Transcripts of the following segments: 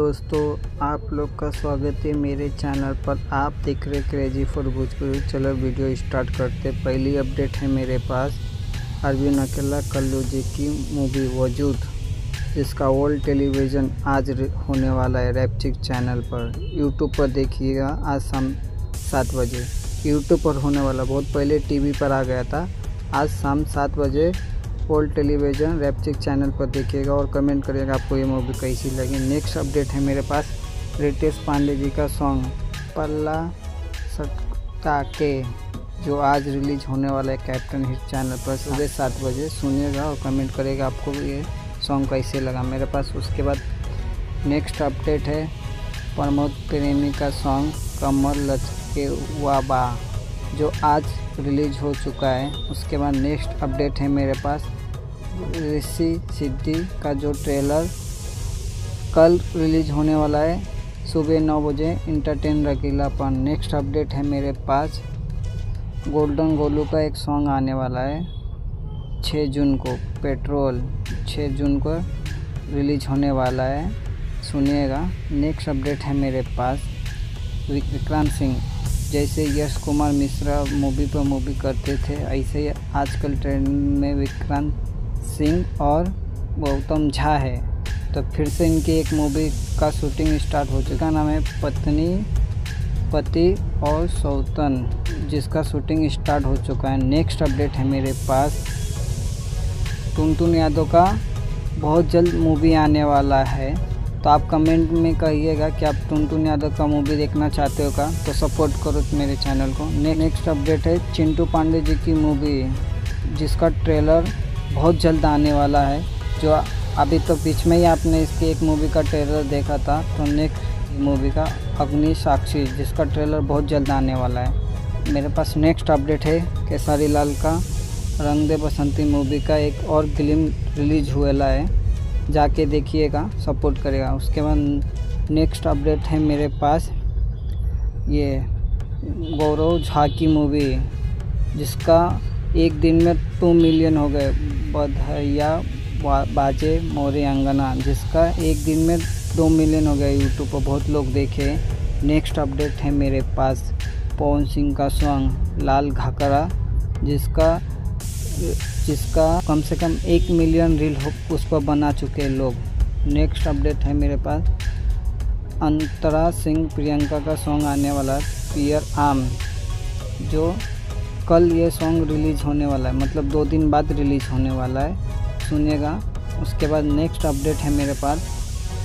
दोस्तों, आप लोग का स्वागत है मेरे चैनल पर। आप देख रहे क्रेजी फॉर भोजपुरी। चलो वीडियो स्टार्ट करते। पहली अपडेट है मेरे पास अरविंद अकेला कल्लू जी की मूवी वजूद, जिसका वर्ल्ड टेलीविज़न आज होने वाला है रैपचिक चैनल पर। यूट्यूब पर देखिएगा आज शाम 7 बजे। यूट्यूब पर होने वाला, बहुत पहले टीवी पर आ गया था। आज शाम 7 बजे वर्ल्ड टेलीविज़न रैपचिक चैनल पर देखिएगा और कमेंट करिएगा आपको ये मूवी कैसी लगी। नेक्स्ट अपडेट है मेरे पास रितेश पांडे जी का सॉन्ग पल्ला सटका के, जो आज रिलीज होने वाला है कैप्टन हिट चैनल पर सुबह 7 बजे। सुनिएगा और कमेंट करिएगा आपको ये सॉन्ग कैसे लगा मेरे पास। उसके बाद नेक्स्ट अपडेट है प्रमोद प्रेमी का सॉन्ग कमर लचके वाबा, जो आज रिलीज हो चुका है। उसके बाद नेक्स्ट अपडेट है मेरे पास ऋषि सिद्धि का जो ट्रेलर कल रिलीज होने वाला है सुबह 9 बजे इंटरटेन रकीलापन। नेक्स्ट अपडेट है मेरे पास गोल्डन गोलू का एक सॉन्ग आने वाला है 6 जून को, पेट्रोल 6 जून को रिलीज होने वाला है, सुनिएगा। नेक्स्ट अपडेट है मेरे पास विक्रांत सिंह, जैसे यश कुमार मिश्रा मूवी पर मूवी करते थे, ऐसे ही आजकल ट्रेंड में विक्रांत सिंह और गौतम झा है। तो फिर से इनकी एक मूवी का शूटिंग स्टार्ट हो चुका, नाम है पत्नी पति और सौतन, जिसका शूटिंग स्टार्ट हो चुका है। नेक्स्ट अपडेट है मेरे पास टुनटुन यादव का बहुत जल्द मूवी आने वाला है। तो आप कमेंट में कहिएगा कि आप टुनटुन यादव का मूवी देखना चाहते हो का, तो सपोर्ट करो मेरे चैनल को। नेक्स्ट अपडेट है चिंटू पांडे जी की मूवी, जिसका ट्रेलर बहुत जल्द आने वाला है। जो अभी तो बीच में ही आपने इसकी एक मूवी का ट्रेलर देखा था, तो नेक्स्ट मूवी का अग्नि साक्षी, जिसका ट्रेलर बहुत जल्द आने वाला है मेरे पास। नेक्स्ट अपडेट है केसरी लाल का रंग दे बसंती मूवी का एक और फिल्म रिलीज हुआ है, जाके देखिएगा, सपोर्ट करेगा। उसके बाद नेक्स्ट अपडेट है मेरे पास ये गौरव झा की मूवी, जिसका एक दिन में 2 मिलियन हो गए, बधाइया बाजे मोरे अंगना, जिसका एक दिन में 2 मिलियन हो गया यूट्यूब पर, बहुत लोग देखे। नेक्स्ट अपडेट है मेरे पास पवन सिंह का सॉन्ग लाल घाघरा, जिसका कम से कम 1 मिलियन रील उस पर बना चुके हैं लोग। नेक्स्ट अपडेट है मेरे पास अंतरा सिंह प्रियंका का सॉन्ग आने वाला है पियर आम, जो कल ये सॉन्ग रिलीज होने वाला है, मतलब 2 दिन बाद रिलीज होने वाला है, सुनिएगा। उसके बाद नेक्स्ट अपडेट है मेरे पास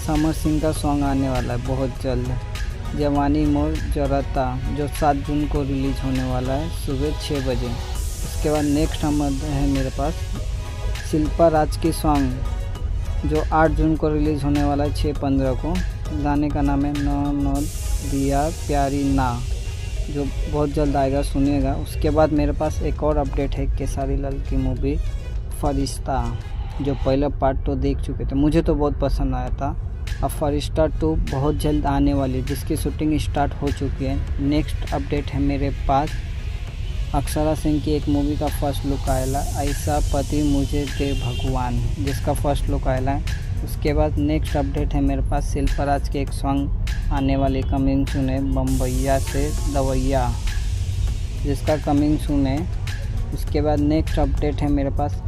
समर सिंह का सॉन्ग आने वाला है बहुत जल्द, जवानी मोर जरता, जो 7 जून को रिलीज होने वाला है सुबह 6 बजे। उसके बाद नेक्स्ट है मेरे पास शिल्पा राज की सॉन्ग, जो 8 जून को रिलीज़ होने वाला है 6/15 को। गाने का नाम है न दिया प्यारी ना, जो बहुत जल्द आएगा, सुनिएगा। उसके बाद मेरे पास एक और अपडेट है केसरी लाल की मूवी फरिश्ता, जो पहला पार्ट तो देख चुके थे, मुझे तो बहुत पसंद आया था। अब फरिश्ता 2 बहुत जल्द आने वाली है, जिसकी शूटिंग स्टार्ट हो चुकी है। नेक्स्ट अपडेट है मेरे पास अक्षरा सिंह की एक मूवी का फर्स्ट लुक आएला, ऐसा पति मुझे दे भगवान, जिसका फर्स्ट लुक आएला है। उसके बाद नेक्स्ट अपडेट है मेरे पास शिल्पा राज के एक सॉन्ग आने वाली कमिंग सून है बम्बैया से दवैया, जिसका कमिंग सून है। उसके बाद नेक्स्ट अपडेट है मेरे पास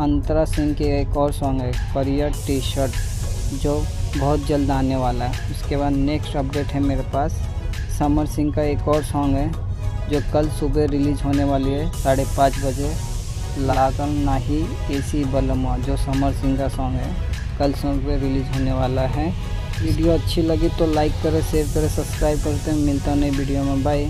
अंतरा सिंह के एक और सॉन्ग है करियर टी शर्ट, जो बहुत जल्द आने वाला है। उसके बाद नेक्स्ट अपडेट है मेरे पास समर सिंह का एक और सॉन्ग है, जो कल सुबह रिलीज होने वाली है 5:30 बजे, लागल नाही एसी बलमा, जो समर सिंह का सॉन्ग है, कल सुबह रिलीज होने वाला है। वीडियो अच्छी लगी तो लाइक करें, शेयर करें, सब्सक्राइब करते हैं। मिलता है नई वीडियो में, बाय।